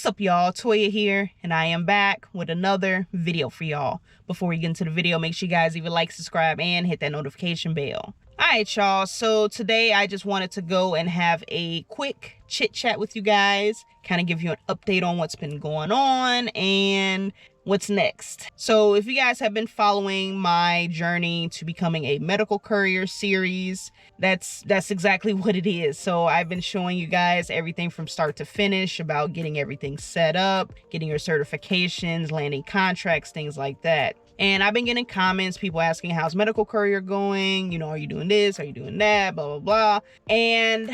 What's up, y'all? Toya here, and I am back with another video for y'all. Before we get into the video, make sure you guys either like, subscribe, and hit that notification bell. Alright, y'all, so today I just wanted to go and have a quick chit chat with you guys, kind of give you an update on what's been going on and what's next. So if you guys have been following my journey to becoming a medical courier series, that's exactly what it is. So I've been showing you guys everything from start to finish about getting everything set up, getting your certifications, landing contracts, things like that. And I've been getting comments, people asking, how's medical courier going? You know, are you doing this? Are you doing that? Blah, blah, blah. And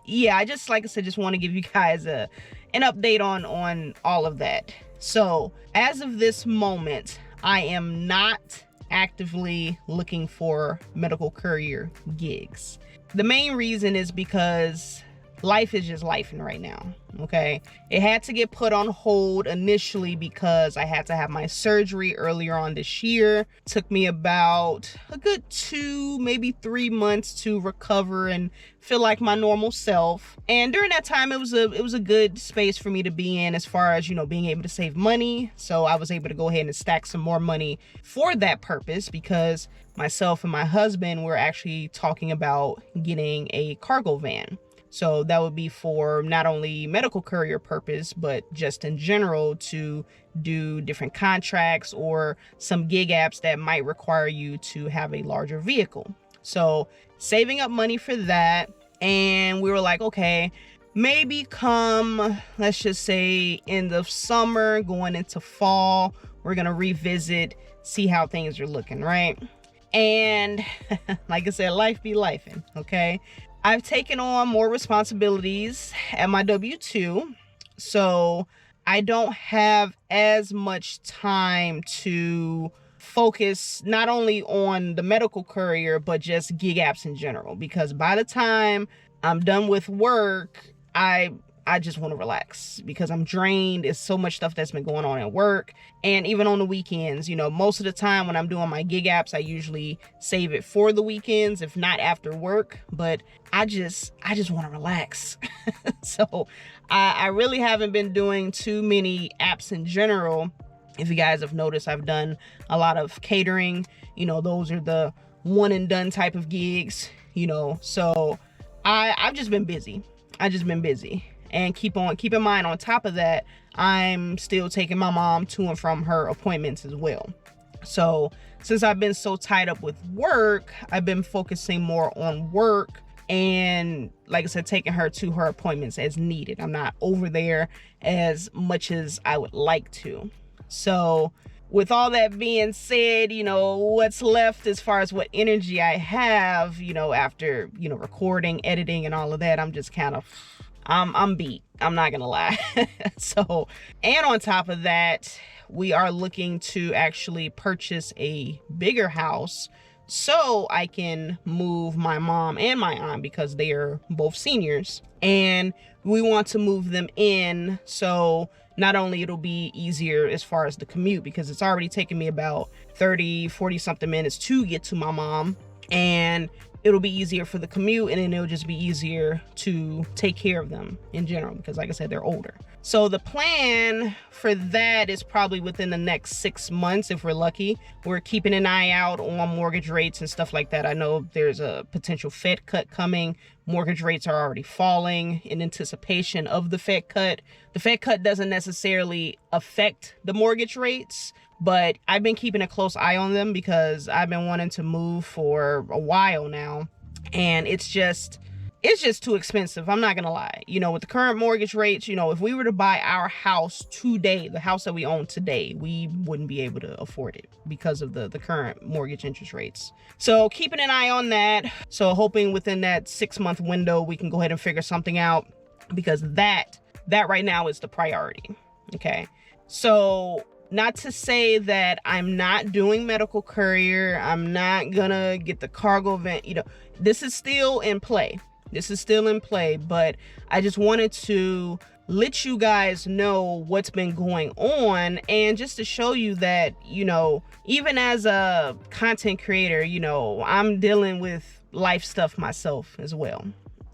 yeah, I just, like I said, just want to give you guys an update on all of that. So as of this moment, I am not actively looking for medical courier gigs. The main reason is because life is just lifing right now, okay? It had to get put on hold initially because I had to have my surgery earlier on this year. Took me about a good 2, maybe 3 months to recover and feel like my normal self. And during that time, it was a good space for me to be in as far as, you know, being able to save money. So I was able to go ahead and stack some more money for that purpose because myself and my husband were actually talking about getting a cargo van. So that would be for not only medical courier purpose, but just in general to do different contracts or some gig apps that might require you to have a larger vehicle. So saving up money for that. And we were like, okay, maybe come, let's just say end of summer, going into fall, we're going to revisit, see how things are looking, right? And like I said, life be lifing, okay? I've taken on more responsibilities at my W-2, so I don't have as much time to focus not only on the medical courier, but just gig apps in general, because by the time I'm done with work, I just want to relax because I'm drained. It's so much stuff that's been going on at work and even on the weekends. You know, most of the time when I'm doing my gig apps, I usually save it for the weekends, if not after work, but I just want to relax. So I really haven't been doing too many apps in general. If you guys have noticed, I've done a lot of catering. You know, those are the one and done type of gigs, you know, so I've just been busy. And keep in mind, on top of that, I'm still taking my mom to and from her appointments as well. So since I've been so tied up with work, I've been focusing more on work and, like I said, taking her to her appointments as needed. I'm not over there as much as I would like to. So with all that being said, you know, what's left as far as what energy I have, you know, after, you know, recording, editing and all of that, I'm just kind of, I'm beat. I'm not gonna lie. So, and on top of that, we are looking to actually purchase a bigger house so I can move my mom and my aunt because they are both seniors, and we want to move them in. So not only it'll be easier as far as the commute, because it's already taken me about 30-40 something minutes to get to my mom, and it'll be easier for the commute, and then it'll just be easier to take care of them in general because, like I said, they're older. So the plan for that is probably within the next 6 months if we're lucky. We're keeping an eye out on mortgage rates and stuff like that. I know there's a potential Fed cut coming. Mortgage rates are already falling in anticipation of the Fed cut. The Fed cut doesn't necessarily affect the mortgage rates, but I've been keeping a close eye on them because I've been wanting to move for a while now, and it's just too expensive. I'm not gonna lie. You know, with the current mortgage rates, you know, if we were to buy our house today, the house that we own today, we wouldn't be able to afford it because of the current mortgage interest rates. So keeping an eye on that. So hoping within that 6-month window, we can go ahead and figure something out, because that right now is the priority. Okay. So not to say that I'm not doing medical courier, I'm not gonna get the cargo van, you know, this is still in play. But I just wanted to let you guys know what's been going on, and just to show you that, you know, even as a content creator, you know, I'm dealing with life stuff myself as well.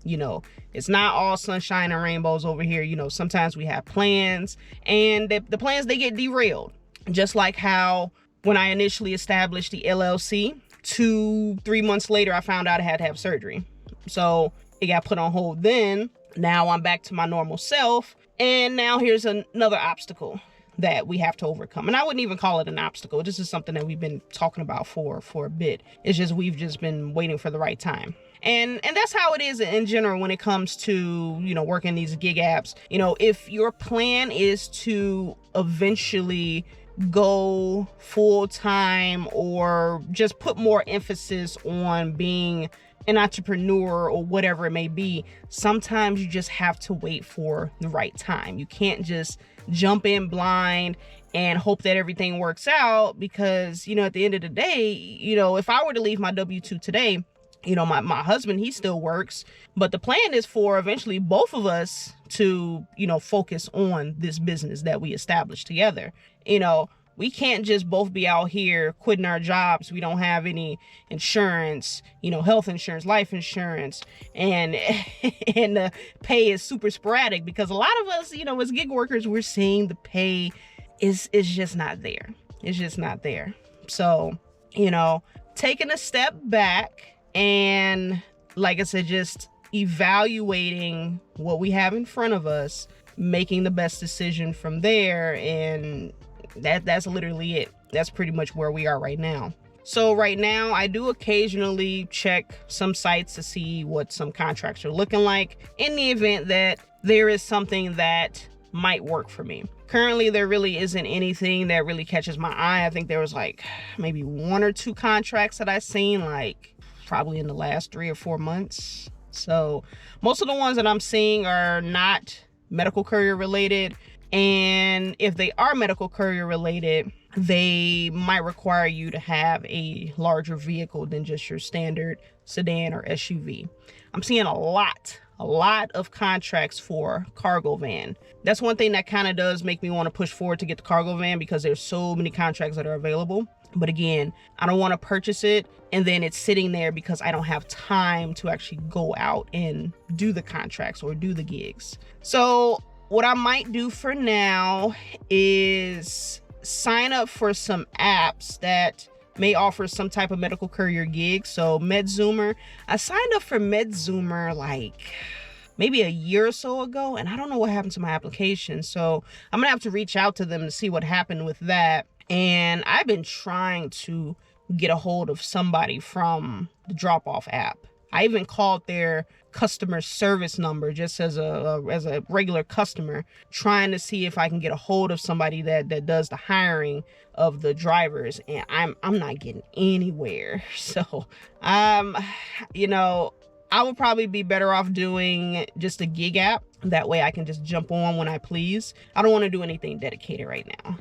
You know, it's not all sunshine and rainbows over here. You know, sometimes we have plans, and the plans, they get derailed. Just like how when I initially established the LLC, 2-3 months later, I found out I had to have surgery. So it got put on hold then. Now I'm back to my normal self. And now here's another obstacle that we have to overcome. And I wouldn't even call it an obstacle. This is something that we've been talking about for a bit. It's just we've just been waiting for the right time. And that's how it is in general when it comes to, you know, working these gig apps. You know, if your plan is to eventually go full time or just put more emphasis on being an entrepreneur or whatever it may be, sometimes you just have to wait for the right time. You can't just jump in blind and hope that everything works out, because, you know, at the end of the day, you know, if I were to leave my W-2 today, you know, my husband, he still works, but the plan is for eventually both of us to, you know, focus on this business that we established together. You know, we can't just both be out here quitting our jobs. We don't have any insurance, you know, health insurance, life insurance, and the pay is super sporadic, because a lot of us, you know, as gig workers, we're seeing the pay is just not there. It's just not there. So, you know, taking a step back and, like I said, just evaluating what we have in front of us, making the best decision from there, and that's literally it. That's pretty much where we are right now. So right now, I do occasionally check some sites to see what some contracts are looking like in the event that there is something that might work for me. Currently, there really isn't anything that really catches my eye. I think there was like maybe 1 or 2 contracts that I've seen, like probably in the last 3 or 4 months. So most of the ones that I'm seeing are not medical courier related. And if they are medical courier related, they might require you to have a larger vehicle than just your standard sedan or SUV. I'm seeing a lot of contracts for cargo van. That's one thing that kind of does make me want to push forward to get the cargo van, because there's so many contracts that are available. But again, I don't want to purchase it and then it's sitting there because I don't have time to actually go out and do the contracts or do the gigs. So what I might do for now is sign up for some apps that may offer some type of medical courier gig. So MedZoomer, I signed up for MedZoomer like maybe a year or so ago, and I don't know what happened to my application. So I'm gonna have to reach out to them to see what happened with that. And I've been trying to get a hold of somebody from the drop-off app. I even called their customer service number just as a regular customer, trying to see if I can get a hold of somebody that does the hiring of the drivers, and I'm not getting anywhere. So you know, I would probably be better off doing just a gig app. That way I can just jump on when I please. I don't want to do anything dedicated right now.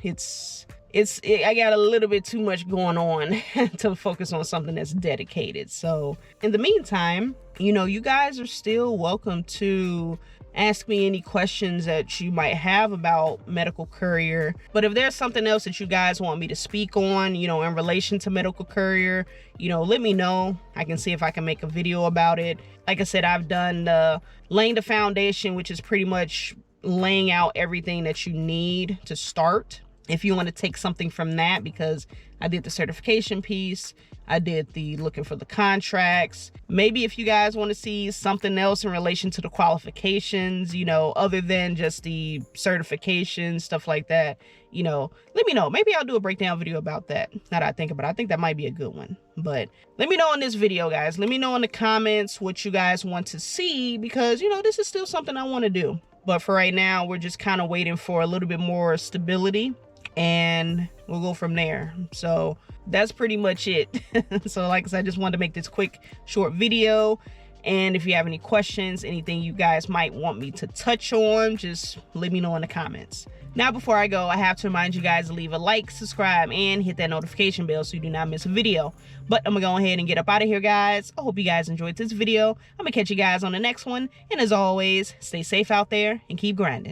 I got a little bit too much going on to focus on something that's dedicated. So in the meantime, you know, you guys are still welcome to ask me any questions that you might have about medical courier. But if there's something else that you guys want me to speak on, you know, in relation to medical courier, you know, let me know. I can see if I can make a video about it. Like I said, I've done laying the foundation, which is pretty much laying out everything that you need to start. If you want to take something from that, because I did the certification piece, I did the looking for the contracts. Maybe if you guys want to see something else in relation to the qualifications, you know, other than just the certification, stuff like that, you know, let me know. Maybe I'll do a breakdown video about that. Now that I think about it, I think that might be a good one. But let me know in this video, guys. Let me know in the comments what you guys want to see, because, you know, this is still something I want to do. But for right now, we're just kind of waiting for a little bit more stability, and we'll go from there. So that's pretty much it. So like I said, I just wanted to make this quick short video, and if you have any questions, anything you guys might want me to touch on, just let me know in the comments. Now before I go, I have to remind you guys to leave a like, subscribe, and hit that notification bell so you do not miss a video. But I'm gonna go ahead and get up out of here, guys. I hope you guys enjoyed this video. I'm gonna catch you guys on the next one, and as always, stay safe out there and keep grinding.